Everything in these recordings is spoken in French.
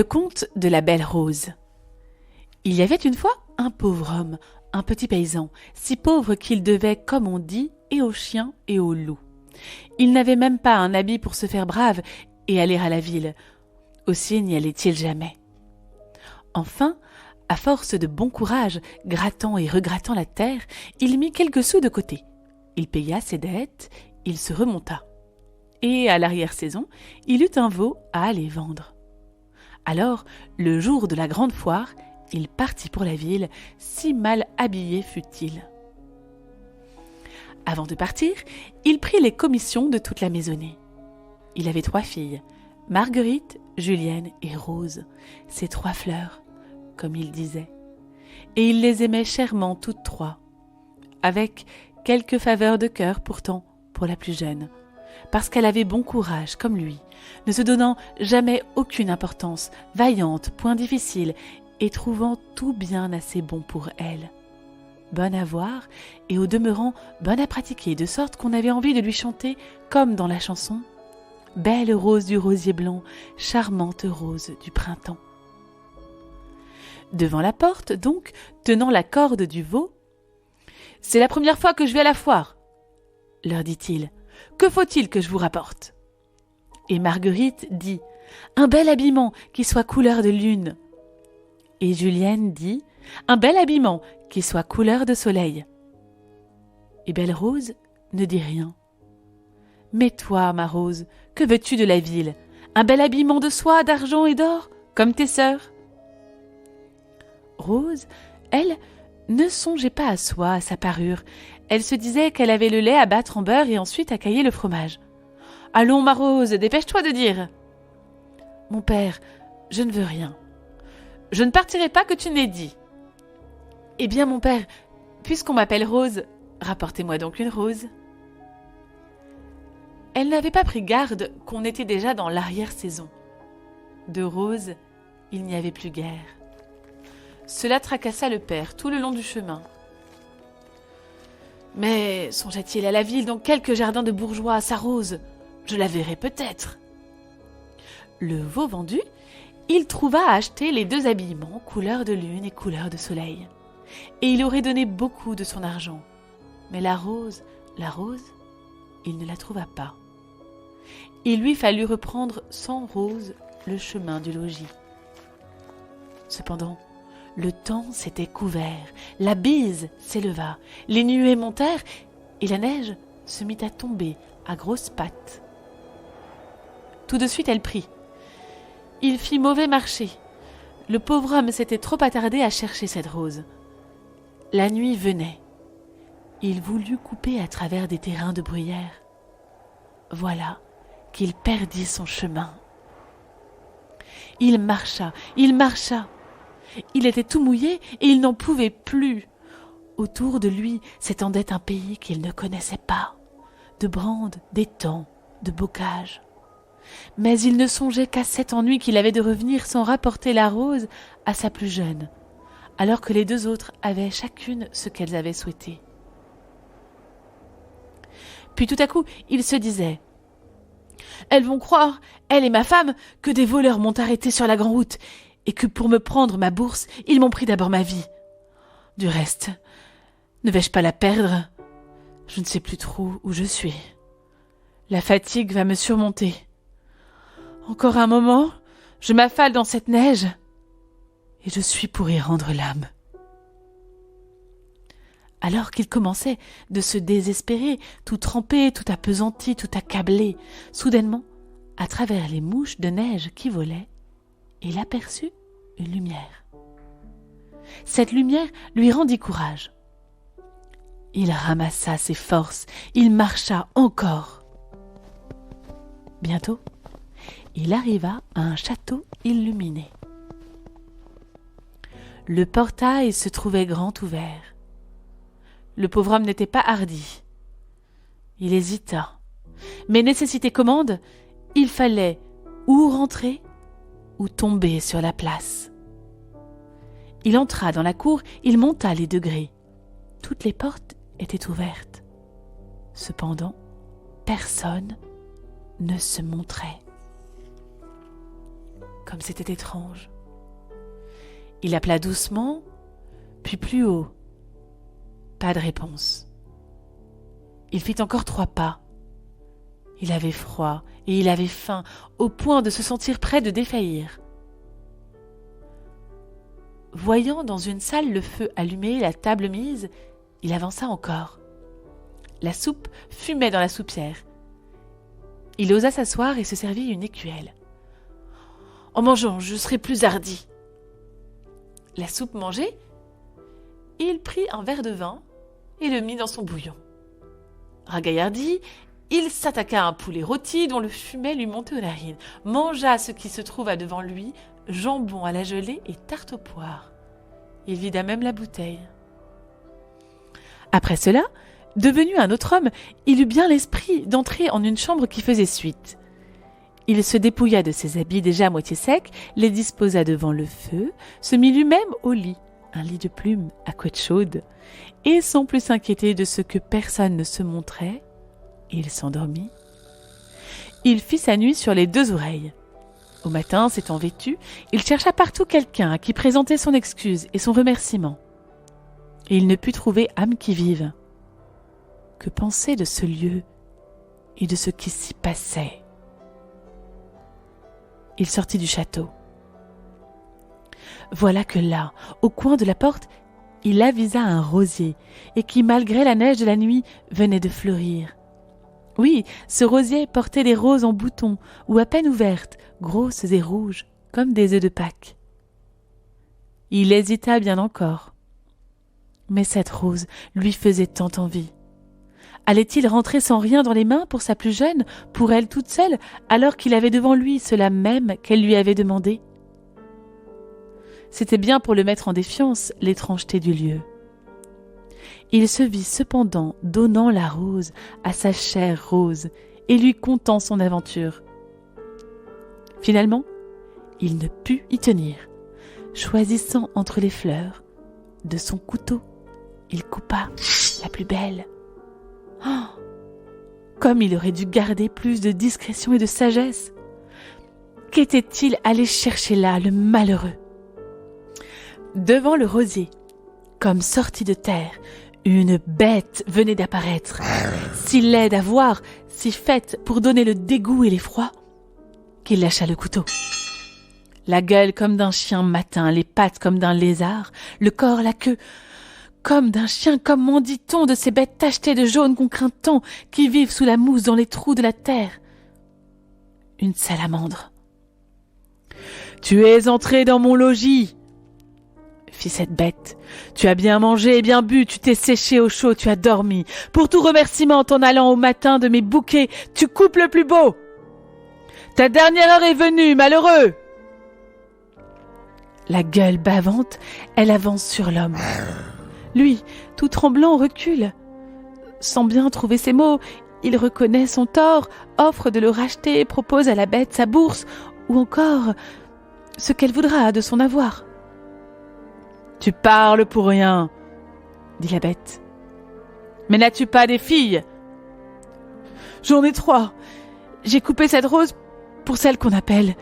Le conte de la belle rose. Il y avait une fois un pauvre homme, un petit paysan, si pauvre qu'il devait, comme on dit, et aux chiens et aux loups. Il n'avait même pas un habit pour se faire brave et aller à la ville. Aussi n'y allait-il jamais. Enfin, à force de bon courage, grattant et regrattant la terre, il mit quelques sous de côté. Il paya ses dettes, il se remonta. Et à l'arrière-saison, il eut un veau à aller vendre. Alors, le jour de la grande foire, il partit pour la ville, si mal habillé fut-il. Avant de partir, il prit les commissions de toute la maisonnée. Il avait 3 filles, Marguerite, Julienne et Rose, ses 3 fleurs, comme il disait. Et il les aimait chèrement toutes 3, avec quelques faveurs de cœur pourtant pour la plus jeune, parce qu'elle avait bon courage comme lui, ne se donnant jamais aucune importance, vaillante, point difficile, et trouvant tout bien assez bon pour elle. Bonne à voir, et au demeurant bonne à pratiquer, de sorte qu'on avait envie de lui chanter, comme dans la chanson « Belle rose du rosier blanc, charmante rose du printemps ». Devant la porte, donc, tenant la corde du veau, « C'est la première fois que je vais à la foire », leur dit-il. « Que faut-il que je vous rapporte ?» Et Marguerite dit « Un bel habillement qui soit couleur de lune ». Et Julienne dit « Un bel habillement qui soit couleur de soleil ». Et Belle Rose ne dit rien. « Mais toi, ma Rose, que veux-tu de la ville? Un bel habillement de soie, d'argent et d'or, comme tes sœurs ?» Rose, elle, ne songeait pas à soi, à sa parure. Elle se disait qu'elle avait le lait à battre en beurre et ensuite à cailler le fromage. « Allons, ma Rose, dépêche-toi de dire. »« Mon père, je ne veux rien. »« Je ne partirai pas que tu n'aies dit. »« Eh bien, mon père, puisqu'on m'appelle Rose, rapportez-moi donc une rose. » Elle n'avait pas pris garde qu'on était déjà dans l'arrière-saison. De roses, il n'y avait plus guère. Cela tracassa le père tout le long du chemin. Mais songeait-il à la ville dans quelques jardins de bourgeois à sa rose? Je la verrai peut-être. Le veau vendu, il trouva à acheter les 2 habillements, couleur de lune et couleur de soleil. Et il aurait donné beaucoup de son argent. Mais la rose, il ne la trouva pas. Il lui fallut reprendre sans rose le chemin du logis. Cependant, le temps s'était couvert, la bise s'éleva, les nuées montèrent et la neige se mit à tomber à grosses pattes. Tout de suite elle prit. Il fit mauvais marché. Le pauvre homme s'était trop attardé à chercher cette rose. La nuit venait. Il voulut couper à travers des terrains de bruyère. Voilà qu'il perdit son chemin. Il marcha. Il était tout mouillé et il n'en pouvait plus. Autour de lui s'étendait un pays qu'il ne connaissait pas, de brandes, d'étangs, de bocages. Mais il ne songeait qu'à cet ennui qu'il avait de revenir sans rapporter la rose à sa plus jeune, alors que les 2 autres avaient chacune ce qu'elles avaient souhaité. Puis tout à coup, il se disait « Elles vont croire, elle et ma femme, que des voleurs m'ont arrêté sur la grande route et que pour me prendre ma bourse, ils m'ont pris d'abord ma vie. Du reste, ne vais-je pas la perdre? Je ne sais plus trop où je suis. La fatigue va me surmonter. Encore un moment, je m'affale dans cette neige et je suis pour y rendre l'âme. » Alors qu'il commençait de se désespérer, tout trempé, tout appesanti, tout accablé, soudainement, à travers les mouches de neige qui volaient, il aperçut une lumière. Cette lumière lui rendit courage. Il ramassa ses forces, il marcha encore. Bientôt, il arriva à un château illuminé. Le portail se trouvait grand ouvert. Le pauvre homme n'était pas hardi. Il hésita. Mais nécessité commande, il fallait ou rentrer ou tomber sur la place. Il entra dans la cour, il monta les degrés. Toutes les portes étaient ouvertes. Cependant, personne ne se montrait. comme c'était étrange. Il appela doucement, puis plus haut. Pas de réponse. Il fit encore 3 pas. Il avait froid et il avait faim, au point de se sentir près de défaillir. Voyant dans une salle le feu allumé, la table mise, il avança encore. La soupe fumait dans la soupière. Il osa s'asseoir et se servit une écuelle. « En mangeant, je serai plus hardi. » La soupe mangée, il prit un verre de vin et le mit dans son bouillon. Ragaillardi, il s'attaqua à un poulet rôti dont le fumet lui montait aux narines, mangea ce qui se trouva devant lui, jambon à la gelée et tarte aux poires. Il vida même la bouteille. Après cela, devenu un autre homme, il eut bien l'esprit d'entrer en une chambre qui faisait suite. Il se dépouilla de ses habits déjà à moitié secs, les disposa devant le feu, se mit lui-même au lit, un lit de plumes à couette chaude, et sans plus s'inquiéter de ce que personne ne se montrait, il s'endormit. Il fit sa nuit sur les 2 oreilles. Au matin, s'étant vêtu, il chercha partout quelqu'un à qui présenter son excuse et son remerciement. Et il ne put trouver âme qui vive. Que penser de ce lieu et de ce qui s'y passait? Il sortit du château. Voilà que là, au coin de la porte, il avisa un rosier, et qui, malgré la neige de la nuit, venait de fleurir. Oui, ce rosier portait des roses en bouton, ou à peine ouvertes, grosses et rouges, comme des œufs de Pâques. Il hésita bien encore. Mais cette rose lui faisait tant envie. Allait-il rentrer sans rien dans les mains pour sa plus jeune, pour elle toute seule, alors qu'il avait devant lui cela même qu'elle lui avait demandé? C'était bien pour le mettre en défiance, l'étrangeté du lieu. Il se vit cependant donnant la rose à sa chère Rose et lui contant son aventure. Finalement, il ne put y tenir. Choisissant entre les fleurs, de son couteau, il coupa la plus belle. Oh, comme il aurait dû garder plus de discrétion et de sagesse! Qu'était-il allé chercher là, le malheureux? Devant le rosier, comme sorti de terre, une bête venait d'apparaître, si laide à voir, si faite pour donner le dégoût et l'effroi, qu'il lâcha le couteau. La gueule comme d'un chien matin, les pattes comme d'un lézard, le corps, la queue, comme d'un chien, comment dit-on de ces bêtes tachetées de jaune qu'on craint tant, qui vivent sous la mousse dans les trous de la terre? Une salamandre. « Tu es entré dans mon logis !» fit cette bête. « Tu as bien mangé et bien bu, tu t'es séché au chaud, tu as dormi. Pour tout remerciement, en allant au matin de mes bouquets, tu coupes le plus beau. Ta dernière heure est venue, malheureux !» La gueule bavante, elle avance sur l'homme. Lui, tout tremblant, recule. Sans bien trouver ses mots, il reconnaît son tort, offre de le racheter, propose à la bête sa bourse, ou encore ce qu'elle voudra de son avoir. « Tu parles pour rien, » dit la bête. « Mais n'as-tu pas des filles ?»« J'en ai 3. J'ai coupé cette rose pour celle qu'on appelle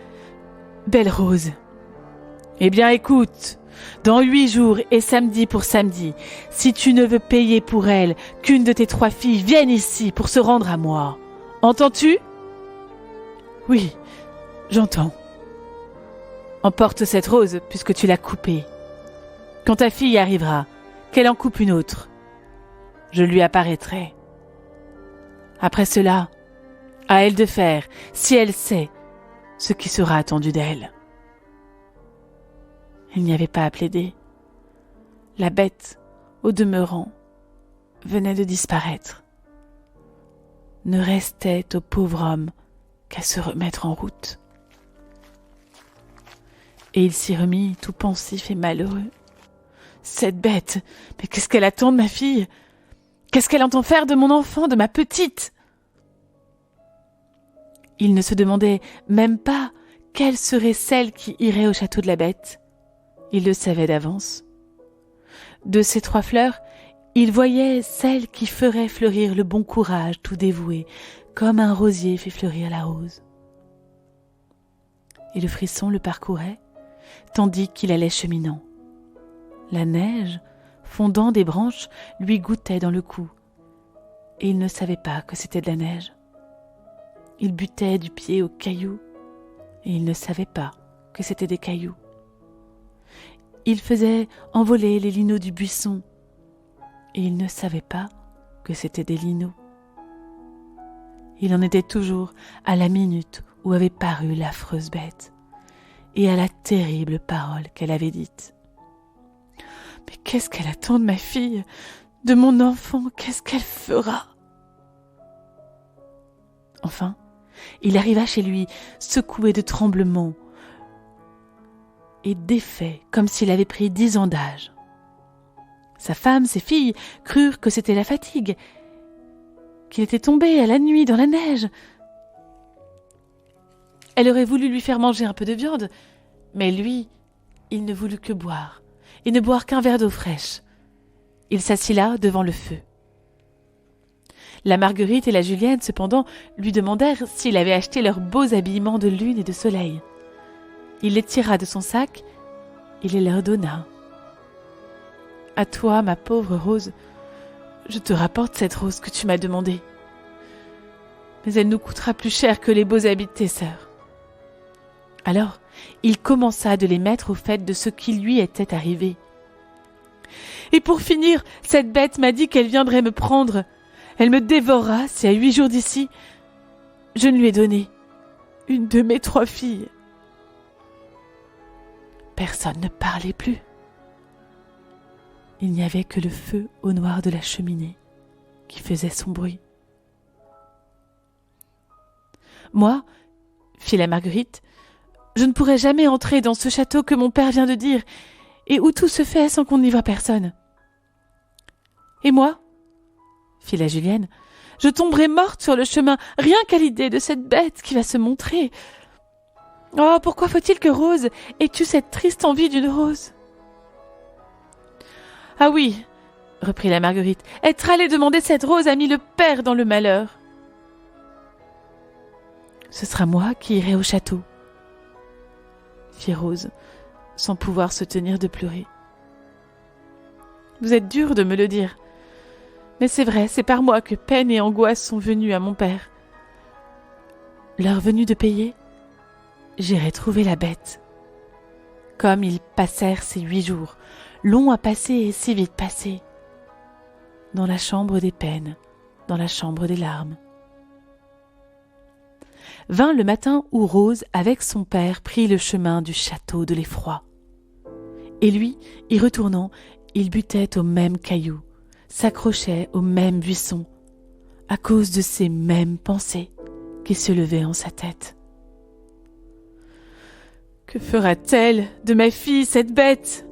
Belle Rose. » Eh bien, écoute, dans 8 jours et samedi pour samedi, si tu ne veux payer pour elle qu'une de tes 3 filles vienne ici pour se rendre à moi. Entends-tu? Oui, j'entends. Emporte cette rose puisque tu l'as coupée. Quand ta fille arrivera, qu'elle en coupe une autre, je lui apparaîtrai. Après cela, à elle de faire, si elle sait, ce qui sera attendu d'elle. Il n'y avait pas à plaider. La bête, au demeurant, venait de disparaître. Ne restait au pauvre homme qu'à se remettre en route. Et il s'y remit tout pensif et malheureux. Cette bête, mais qu'est-ce qu'elle attend de ma fille? Qu'est-ce qu'elle entend faire de mon enfant, de ma petite? Il ne se demandait même pas quelle serait celle qui irait au château de la bête. Il le savait d'avance. De ces 3 fleurs, il voyait celle qui ferait fleurir le bon courage tout dévoué, comme un rosier fait fleurir la rose. et le frisson le parcourait, tandis qu'il allait cheminant. La neige, fondant des branches, lui gouttait dans le cou, et il ne savait pas que c'était de la neige. Il butait du pied aux cailloux, et il ne savait pas que c'était des cailloux. Il faisait envoler les lineaux du buisson, et il ne savait pas que c'était des lineaux. Il en était toujours à la minute où avait paru l'affreuse bête, et à la terrible parole qu'elle avait dite. Mais qu'est-ce qu'elle attend de ma fille, de mon enfant, qu'est-ce qu'elle fera ? Enfin, il arriva chez lui, secoué de tremblements et défait comme s'il avait pris 10 ans d'âge. Sa femme, ses filles crurent que c'était la fatigue, qu'il était tombé à la nuit dans la neige. Elle aurait voulu lui faire manger un peu de viande, mais lui, il ne voulut que boire, et ne boire qu'un verre d'eau fraîche. Il s'assit là devant le feu. La Marguerite et la Julienne, cependant, lui demandèrent s'il avait acheté leurs beaux habillements de lune et de soleil. Il les tira de son sac et les leur donna. « À toi, ma pauvre Rose, je te rapporte cette rose que tu m'as demandée. Mais elle nous coûtera plus cher que les beaux habits de tes sœurs. » Alors, il commença de les mettre au fait de ce qui lui était arrivé. « Et pour finir, cette bête m'a dit qu'elle viendrait me prendre. Elle me dévorera si à 8 jours d'ici, je ne lui ai donné une de mes 3 filles. » Personne ne parlait plus. Il n'y avait que le feu au noir de la cheminée qui faisait son bruit. « Moi, fit la Marguerite, je ne pourrai jamais entrer dans ce château que mon père vient de dire, et où tout se fait sans qu'on n'y voie personne. »« Et moi, fit la Julienne, je tomberai morte sur le chemin, rien qu'à l'idée de cette bête qui va se montrer. Oh, pourquoi faut-il que Rose ait eu cette triste envie d'une rose ? » ?»« Ah oui, reprit la Marguerite, être allée demander cette rose a mis le père dans le malheur. »« Ce sera moi qui irai au château, fit Rose, sans pouvoir se tenir de pleurer. Vous êtes dur de me le dire, mais c'est vrai, c'est par moi que peine et angoisse sont venues à mon père. L'heure venue de payer, j'irai trouver la bête. Comme ils passèrent ces 8 jours, longs à passer et si vite passés, dans la chambre des peines, dans la chambre des larmes. Vint le matin où Rose, avec son père, prit le chemin du château de l'Effroi. Et lui, y retournant, il butait aux mêmes cailloux, s'accrochait aux mêmes buissons, à cause de ces mêmes pensées qui se levaient en sa tête. « Que fera-t-elle de ma fille, cette bête ?